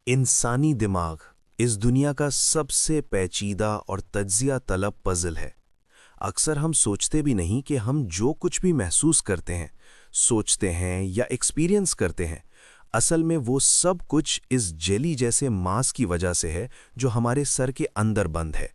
इंसानी दिमाग इस दुनिया का सबसे पेचीदा और तज्जिया तलब पजल है। अक्सर हम सोचते भी नहीं कि हम जो कुछ भी महसूस करते हैं, सोचते हैं या एक्सपीरियंस करते हैं, असल में वो सब कुछ इस जेली जैसे मांस की वजह से है जो हमारे सर के अंदर बंद है।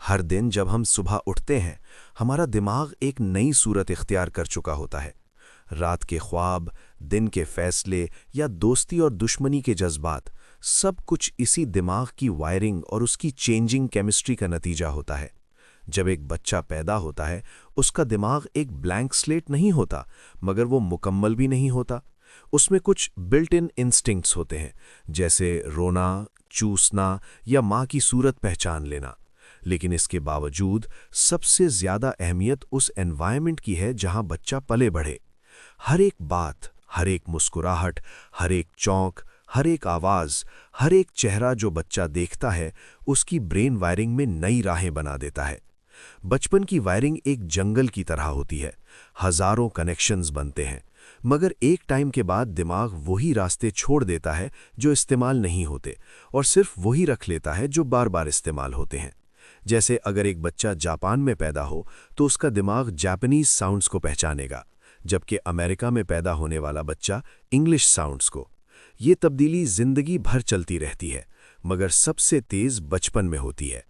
हर दिन जब हम सुबह उठते हैं, हमारा दिमाग एक नई सूरत इख्तियार कर चुका होता है। रात के ख्वाब, दिन के फैसले या दोस्ती और दुश्मनी के जज्बात, सब कुछ इसी दिमाग की वायरिंग और उसकी चेंजिंग केमिस्ट्री का नतीजा होता है। जब एक बच्चा पैदा होता है, उसका दिमाग एक ब्लैंक स्लेट नहीं होता, मगर वो मुकम्मल भी नहीं होता। उसमें कुछ बिल्ट इन इंस्टिंक्ट्स होते हैं, जैसे रोना, चूसना या माँ की सूरत पहचान लेना। लेकिन इसके बावजूद सबसे ज़्यादा अहमियत उस एनवायरनमेंट की है जहाँ बच्चा पले बढ़े। हर एक बात, हर एक मुस्कुराहट, हर एक चौंक, हर एक आवाज़, हर एक चेहरा जो बच्चा देखता है, उसकी ब्रेन वायरिंग में नई राहें बना देता है। बचपन की वायरिंग एक जंगल की तरह होती है, हजारों कनेक्शंस बनते हैं, मगर एक टाइम के बाद दिमाग वही रास्ते छोड़ देता है जो इस्तेमाल नहीं होते, और सिर्फ वही रख लेता है जो बार बार इस्तेमाल होते हैं। जैसे अगर एक बच्चा जापान में पैदा हो तो उसका दिमाग जापानीज साउंड्स को पहचानेगा, जबकि अमेरिका में पैदा होने वाला बच्चा इंग्लिश साउंड्स को। ये तब्दीली जिंदगी भर चलती रहती है, मगर सबसे तेज बचपन में होती है।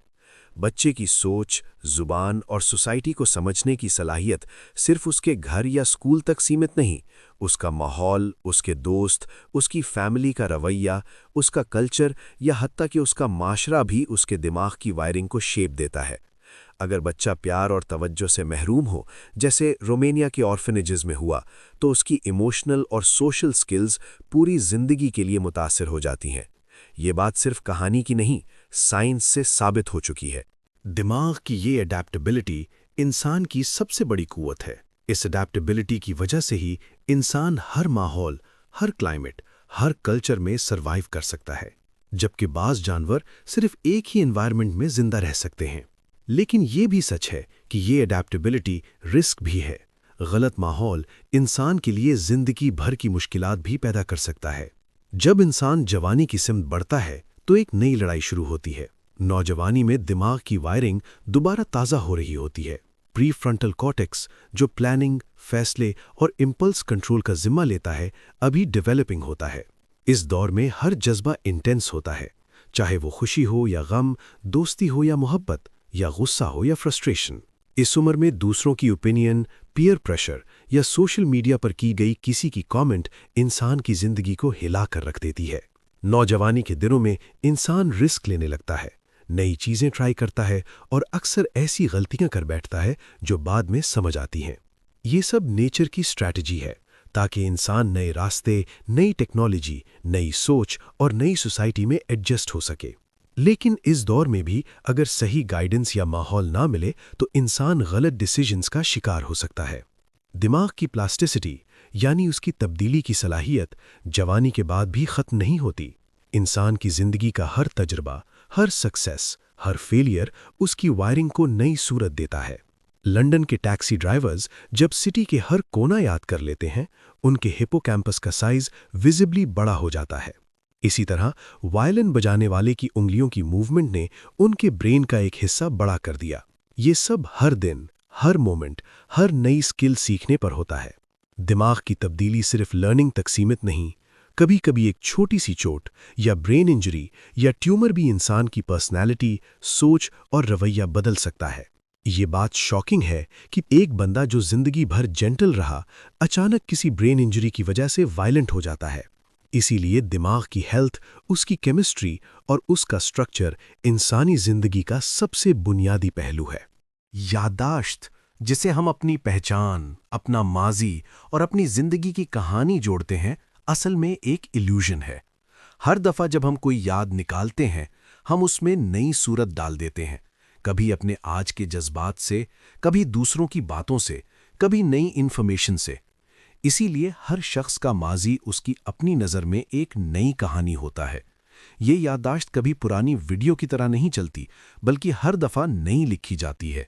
बच्चे की सोच, जुबान और सोसाइटी को समझने की सलाहियत सिर्फ उसके घर या स्कूल तक सीमित नहीं, उसका माहौल, उसके दोस्त, उसकी फैमिली का रवैया, उसका कल्चर या हत्ता कि उसका माशरा भी उसके दिमाग की वायरिंग को शेप देता है। अगर बच्चा प्यार और तवज्जो से महरूम हो, जैसे रोमानिया के ऑर्फनेजेस में हुआ, तो उसकी इमोशनल और सोशल स्किल्स पूरी जिंदगी के लिए मुतासिर हो जाती हैं। ये बात सिर्फ कहानी की नहीं, साइंस से साबित हो चुकी है। दिमाग की ये अडेप्टेबिलिटी इंसान की सबसे बड़ी कुव्वत है। इस अडेप्टेबिलिटी की वजह से ही इंसान हर माहौल, हर क्लाइमेट, हर कल्चर में सर्वाइव कर सकता है, जबकि बाज़ जानवर सिर्फ एक ही एनवायरनमेंट में जिंदा रह सकते हैं। लेकिन ये भी सच है कि ये अडेप्टेबिलिटी रिस्क भी है। गलत माहौल इंसान के लिए जिंदगी भर की मुश्किलात भी पैदा कर सकता है। जब इंसान जवानी की सिमत बढ़ता है तो एक नई लड़ाई शुरू होती है। नौजवानी में दिमाग की वायरिंग दोबारा ताज़ा हो रही होती है। प्री फ्रंटल कॉर्टेक्स, जो प्लानिंग, फैसले और इम्पल्स कंट्रोल का जिम्मा लेता है, अभी डेवलपिंग होता है। इस दौर में हर जज्बा इंटेंस होता है, चाहे वो खुशी हो या गम, दोस्ती हो या मोहब्बत, या गुस्सा हो या फ्रस्ट्रेशन। इस उम्र में दूसरों की ओपिनियन, पीयर प्रेशर या सोशल मीडिया पर की गई किसी की कमेंट इंसान की जिंदगी को हिला कर रख देती है। नौजवानी के दिनों में इंसान रिस्क लेने लगता है, नई चीजें ट्राई करता है और अक्सर ऐसी गलतियां कर बैठता है जो बाद में समझ आती हैं। ये सब नेचर की स्ट्रैटेजी है, ताकि इंसान नए रास्ते, नई टेक्नोलॉजी, नई सोच और नई सोसाइटी में एडजस्ट हो सके। लेकिन इस दौर में भी अगर सही गाइडेंस या माहौल ना मिले तो इंसान गलत डिसीजंस का शिकार हो सकता है। दिमाग की प्लास्टिसिटी, यानी उसकी तब्दीली की सलाहियत, जवानी के बाद भी खत्म नहीं होती। इंसान की जिंदगी का हर तजुर्बा, हर सक्सेस, हर फेलियर उसकी वायरिंग को नई सूरत देता है। लंदन के टैक्सी ड्राइवर्स जब सिटी के हर कोना याद कर लेते हैं, उनके हिपोकैम्पस का साइज विजिबली बड़ा हो जाता है। इसी तरह वायलिन बजाने वाले की उंगलियों की मूवमेंट ने उनके ब्रेन का एक हिस्सा बड़ा कर दिया। ये सब हर दिन, हर मोमेंट, हर नई स्किल सीखने पर होता है। दिमाग की तब्दीली सिर्फ लर्निंग तक सीमित नहीं, कभी कभी एक छोटी सी चोट या ब्रेन इंजरी या ट्यूमर भी इंसान की पर्सनैलिटी, सोच और रवैया बदल सकता है। ये बात शॉकिंग है कि एक बंदा जो जिंदगी भर जेंटल रहा, अचानक किसी ब्रेन इंजरी की वजह से वायलेंट हो जाता है। इसीलिए दिमाग की हेल्थ, उसकी केमिस्ट्री और उसका स्ट्रक्चर इंसानी जिंदगी का सबसे बुनियादी पहलू है। याददाश्त, जिसे हम अपनी पहचान, अपना माजी और अपनी जिंदगी की कहानी जोड़ते हैं, असल में एक इल्यूजन है। हर दफा जब हम कोई याद निकालते हैं, हम उसमें नई सूरत डाल देते हैं, कभी अपने आज के जज्बात से, कभी दूसरों की बातों से, कभी नई इन्फॉर्मेशन से। इसीलिए हर शख्स का माजी उसकी अपनी नज़र में एक नई कहानी होता है। ये याददाश्त कभी पुरानी वीडियो की तरह नहीं चलती, बल्कि हर दफ़ा नई लिखी जाती है।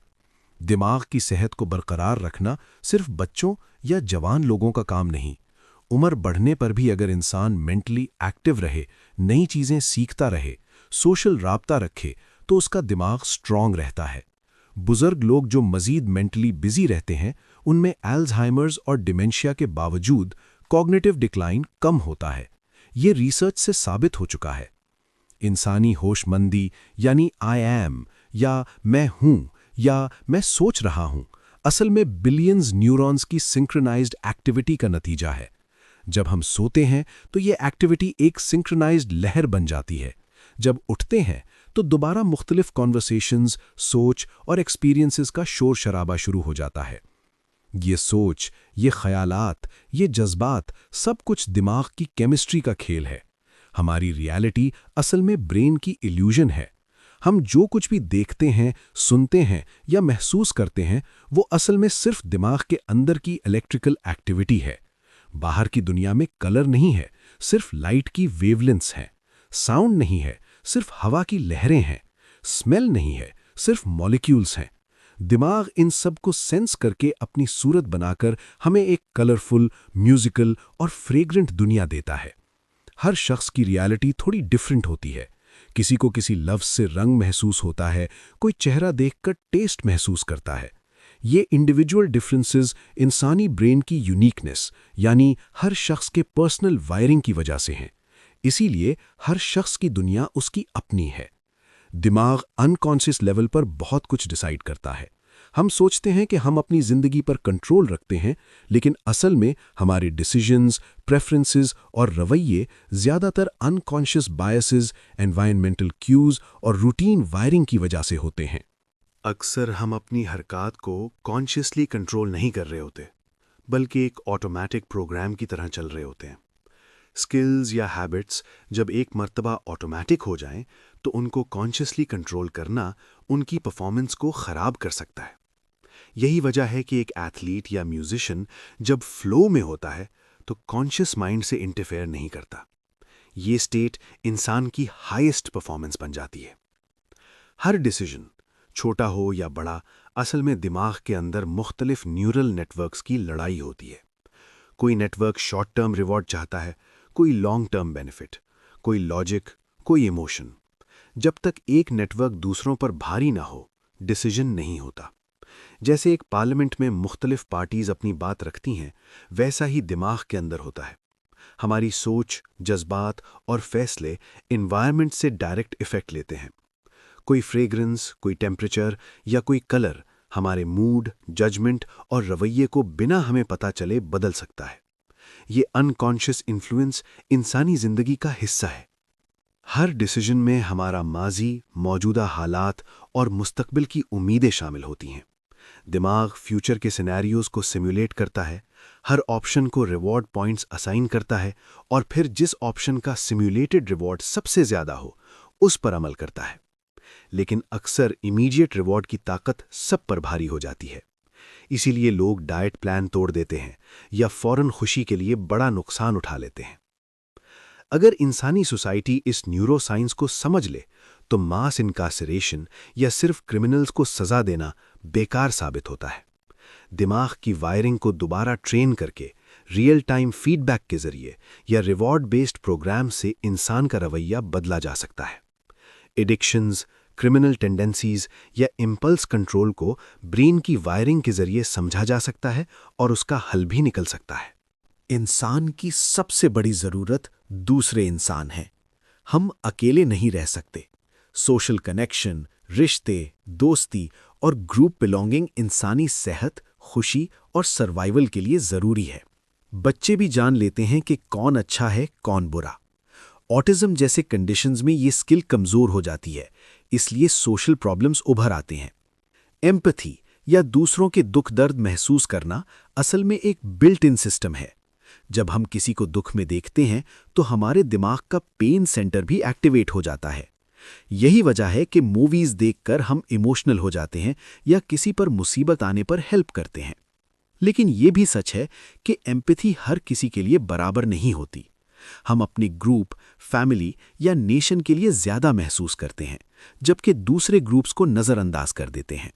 दिमाग की सेहत को बरकरार रखना सिर्फ बच्चों या जवान लोगों का काम नहीं, उम्र बढ़ने पर भी अगर इंसान मेंटली एक्टिव रहे, नई चीज़ें सीखता रहे, सोशल राब्ता रखे, तो उसका दिमाग स्ट्रांग रहता है। बुजुर्ग लोग जो मजीद मेंटली बिजी रहते हैं, उनमें अल्जाइमर्स और डिमेंशिया के बावजूद कॉग्निटिव डिक्लाइन कम होता है। ये रिसर्च से साबित हो चुका है। इंसानी होशमंदी यानी आई एम या मैं हूं या मैं सोच रहा हूं, असल में बिलियंस न्यूरॉन्स की सिंक्रोनाइज्ड एक्टिविटी का नतीजा है। जब हम सोते हैं तो ये एक्टिविटी एक सिंक्रोनाइज्ड लहर बन जाती है। जब उठते हैं तो दोबारा मुख्तलिफ कॉन्वर्सेशंस, सोच और एक्सपीरियंसेस का शोर शराबा शुरू हो जाता है। ये सोच, ये ख्यालात, ये जज्बात सब कुछ दिमाग की केमिस्ट्री का खेल है। हमारी रियलिटी असल में ब्रेन की इल्यूजन है। हम जो कुछ भी देखते हैं, सुनते हैं या महसूस करते हैं, वो असल में सिर्फ दिमाग के अंदर की इलेक्ट्रिकल एक्टिविटी है। बाहर की दुनिया में कलर नहीं है, सिर्फ लाइट की वेवलेंथ्स हैं। साउंड नहीं है, सिर्फ हवा की लहरें हैं। स्मेल नहीं है, सिर्फ मॉलिक्यूल्स हैं। दिमाग इन सब को सेंस करके अपनी सूरत बनाकर हमें एक कलरफुल, म्यूजिकल और फ्रेग्रेंट दुनिया देता है। हर शख्स की रियलिटी थोड़ी डिफरेंट होती है। किसी को किसी लफ्ज से रंग महसूस होता है, कोई चेहरा देखकर टेस्ट महसूस करता है। ये इंडिविजुअल डिफरेंसेस इंसानी ब्रेन की यूनिकनेस यानी हर शख्स के पर्सनल वायरिंग की वजह से हैं। इसीलिए हर शख्स की दुनिया उसकी अपनी है। दिमाग अनकॉन्शियस लेवल पर बहुत कुछ डिसाइड करता है। हम सोचते हैं कि हम अपनी जिंदगी पर कंट्रोल रखते हैं, लेकिन असल में हमारे डिसीजंस, प्रेफरेंसेस और रवैये ज़्यादातर अनकॉन्शियस बायसेस, एनवायरनमेंटल क्यूज और रूटीन वायरिंग की वजह से होते हैं। अक्सर हम अपनी हरकत को कॉन्शियसली कंट्रोल नहीं कर रहे होते, बल्कि एक ऑटोमेटिक प्रोग्राम की तरह चल रहे होते हैं। स्किल्स या हैबिट्स जब एक मर्तबा ऑटोमेटिक हो जाएं, तो उनको कॉन्शियसली कंट्रोल करना उनकी परफॉर्मेंस को ख़राब कर सकता है। यही वजह है कि एक एथलीट या म्यूजिशियन जब फ्लो में होता है तो कॉन्शियस माइंड से इंटरफेयर नहीं करता। ये स्टेट इंसान की हाईएस्ट परफॉर्मेंस बन जाती है। हर डिसीजन, छोटा हो या बड़ा, असल में दिमाग के अंदर मुख्तलिफ न्यूरल नेटवर्क्स की लड़ाई होती है। कोई नेटवर्क शॉर्ट टर्म रिवॉर्ड चाहता है, कोई लॉन्ग टर्म बेनिफिट, कोई लॉजिक, कोई इमोशन। जब तक एक नेटवर्क दूसरों पर भारी ना हो, डिसीजन नहीं होता। जैसे एक पार्लियामेंट में मुख्तलिफ पार्टीज अपनी बात रखती हैं, वैसा ही दिमाग के अंदर होता है। हमारी सोच, जज्बात और फैसले इन्वायरमेंट से डायरेक्ट इफेक्ट लेते हैं। कोई फ्रेग्रेंस, कोई टेम्परेचर या कोई कलर हमारे मूड, जजमेंट और रवैये को बिना हमें पता चले बदल सकता है। ये अनकॉन्शियस इन्फ्लुएंस इंसानी जिंदगी का हिस्सा है। हर डिसीजन में हमारा माजी, मौजूदा हालात और मुस्तकबिल की उम्मीदें शामिल होती हैं। दिमाग फ्यूचर के सिनेरियोज को सिमुलेट करता है, हर ऑप्शन को रिवॉर्ड पॉइंट्स असाइन करता है और फिर जिस ऑप्शन का सिमुलेटेड रिवॉर्ड सबसे ज्यादा हो, उस पर अमल करता है। लेकिन अक्सर इमीडिएट रिवॉर्ड की ताकत सब पर भारी हो जाती है। इसीलिए लोग डाइट प्लान तोड़ देते हैं या फौरन खुशी के लिए बड़ा नुकसान उठा लेते हैं। अगर इंसानी सोसाइटी इस न्यूरो साइंस को समझ ले तो मास इनकार्सरेशन या सिर्फ क्रिमिनल्स को सजा देना बेकार साबित होता है। दिमाग की वायरिंग को दोबारा ट्रेन करके रियल टाइम फीडबैक के जरिए या रिवॉर्ड बेस्ड प्रोग्राम से इंसान का रवैया बदला जा सकता है। एडिक्शंस, क्रिमिनल टेंडेंसीज या इम्पल्स कंट्रोल को ब्रेन की वायरिंग के जरिए समझा जा सकता है और उसका हल भी निकल सकता है। इंसान की सबसे बड़ी जरूरत दूसरे इंसान हैं। हम अकेले नहीं रह सकते। सोशल कनेक्शन, रिश्ते, दोस्ती और ग्रुप बिलोंगिंग इंसानी सेहत, खुशी और सर्वाइवल के लिए जरूरी है। बच्चे भी जान लेते हैं कि कौन अच्छा है, कौन बुरा। ऑटिज्म जैसे कंडीशंस में ये स्किल कमजोर हो जाती है, इसलिए सोशल प्रॉब्लम्स उभर आते हैं। एम्पैथी या दूसरों के दुख दर्द महसूस करना असल में एक बिल्ट इन सिस्टम है। जब हम किसी को दुख में देखते हैं तो हमारे दिमाग का पेन सेंटर भी एक्टिवेट हो जाता है। यही वजह है कि मूवीज देखकर हम इमोशनल हो जाते हैं या किसी पर मुसीबत आने पर हेल्प करते हैं। लेकिन यह भी सच है कि एम्पैथी हर किसी के लिए बराबर नहीं होती। हम अपनी ग्रुप, फैमिली या नेशन के लिए ज्यादा महसूस करते हैं, जबकि दूसरे ग्रुप्स को नजरअंदाज कर देते हैं।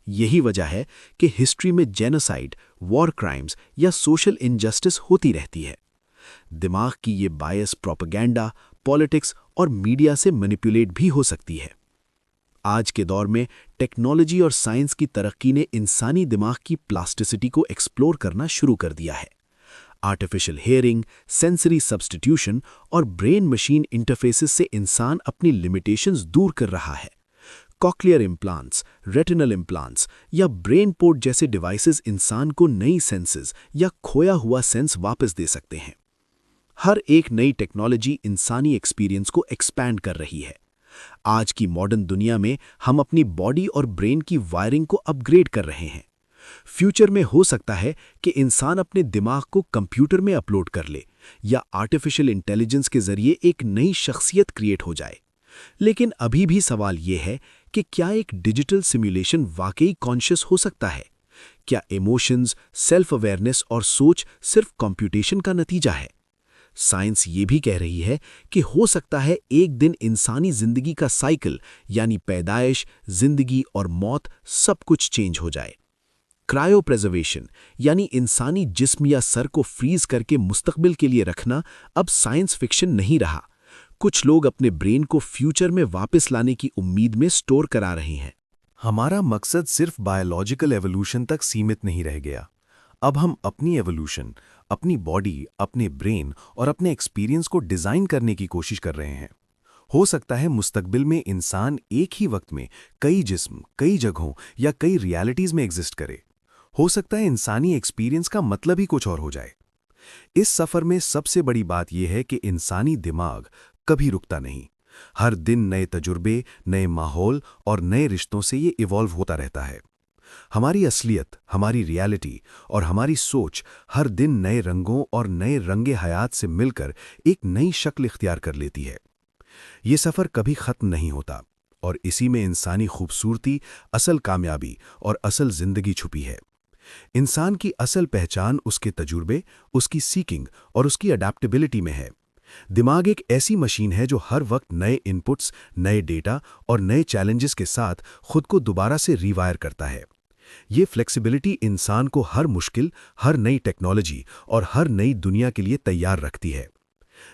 यही वजह है कि हिस्ट्री में जेनोसाइड, वॉर क्राइम्स या सोशल इनजस्टिस होती रहती है। दिमाग की ये बायस प्रोपेगेंडा, पॉलिटिक्स और मीडिया से मैनिपुलेट भी हो सकती है। आज के दौर में टेक्नोलॉजी और साइंस की तरक्की ने इंसानी दिमाग की प्लास्टिसिटी को एक्सप्लोर करना शुरू कर दिया है। आर्टिफिशियल हेयरिंग, सेंसरी सब्स्टिट्यूशन और ब्रेन मशीन इंटरफेसेस से इंसान अपनी लिमिटेशंस दूर कर रहा है। कॉक्लियर इम्प्लांट्स, रेटिनल इम्प्लांट्स या ब्रेन पोर्ट जैसे डिवाइसेस इंसान को नई सेंसेस या खोया हुआ सेंस वापस दे सकते हैं। हर एक नई टेक्नोलॉजी इंसानी एक्सपीरियंस को एक्सपैंड कर रही है। आज की मॉडर्न दुनिया में हम अपनी बॉडी और ब्रेन की वायरिंग को अपग्रेड कर रहे हैं। फ्यूचर में हो सकता है कि इंसान अपने दिमाग को कंप्यूटर में अपलोड कर ले या आर्टिफिशियल इंटेलिजेंस के जरिए एक नई शख्सियत क्रिएट हो जाए। लेकिन अभी भी सवाल यह है कि क्या एक डिजिटल सिमुलेशन वाकई कॉन्शियस हो सकता है? क्या इमोशंस, सेल्फ अवेयरनेस और सोच सिर्फ कंप्यूटेशन का नतीजा है? साइंस ये भी कह रही है कि हो सकता है एक दिन इंसानी जिंदगी का साइकिल यानी पैदाइश, जिंदगी और मौत सब कुछ चेंज हो जाए। क्रायोप्रेजर्वेशन यानी इंसानी जिस्म या सर को फ्रीज करके मुस्तकबिल के लिए रखना अब साइंस फिक्शन नहीं रहा। कुछ लोग अपने ब्रेन को फ्यूचर में वापस लाने की उम्मीद में स्टोर करा रहे हैं। हमारा मकसद सिर्फ बायोलॉजिकल एवोल्यूशन तक सीमित नहीं रह गया। अब हम अपनी एवोल्यूशन, अपनी बॉडी, अपने ब्रेन और अपने एक्सपीरियंस को डिजाइन करने की कोशिश कर रहे हैं। हो सकता है मुस्तकबिल में इंसान एक ही वक्त में कई जिस्म, कई जगहों या कई रियलिटीज में एग्जिस्ट करे। हो सकता है इंसानी एक्सपीरियंस का मतलब ही कुछ और हो जाए। इस सफर में सबसे बड़ी बात यह है कि इंसानी दिमाग कभी रुकता नहीं। हर दिन नए तजुर्बे, नए माहौल और नए रिश्तों से ये इवॉल्व होता रहता है। हमारी असलियत, हमारी रियलिटी और हमारी सोच हर दिन नए रंगों और नए रंगे हयात से मिलकर एक नई शक्ल इख्तियार कर लेती है। ये सफ़र कभी ख़त्म नहीं होता और इसी में इंसानी खूबसूरती, असल कामयाबी और असल जिंदगी छुपी है। इंसान की असल पहचान उसके तजुर्बे, उसकी सीकिंग और उसकी अडैप्टेबिलिटी में है। दिमाग एक ऐसी मशीन है जो हर वक्त नए इनपुट्स, नए डेटा और नए चैलेंजेस के साथ खुद को दोबारा से रीवायर करता है। ये फ्लेक्सिबिलिटी इंसान को हर मुश्किल, हर नई टेक्नोलॉजी और हर नई दुनिया के लिए तैयार रखती है।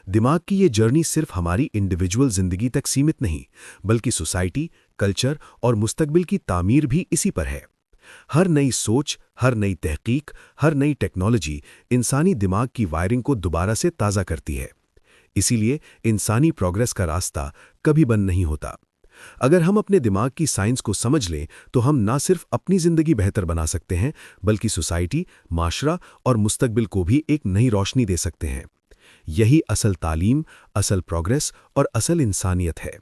दिमाग की ये जर्नी सिर्फ हमारी इंडिविजुअल जिंदगी तक सीमित नहीं, बल्कि सोसाइटी, कल्चर और मुस्तकबिल की तामीर भी इसी पर है। हर नई सोच, हर नई तहकीक, हर नई टेक्नोलॉजी इंसानी दिमाग की वायरिंग को दोबारा से ताज़ा करती है। इसीलिए इंसानी प्रोग्रेस का रास्ता कभी बंद नहीं होता। अगर हम अपने दिमाग की साइंस को समझ लें तो हम ना सिर्फ अपनी जिंदगी बेहतर बना सकते हैं, बल्कि सोसाइटी, माशरा और मुस्तकबिल को भी एक नई रोशनी दे सकते हैं। यही असल तालीम, असल प्रोग्रेस और असल इंसानियत है।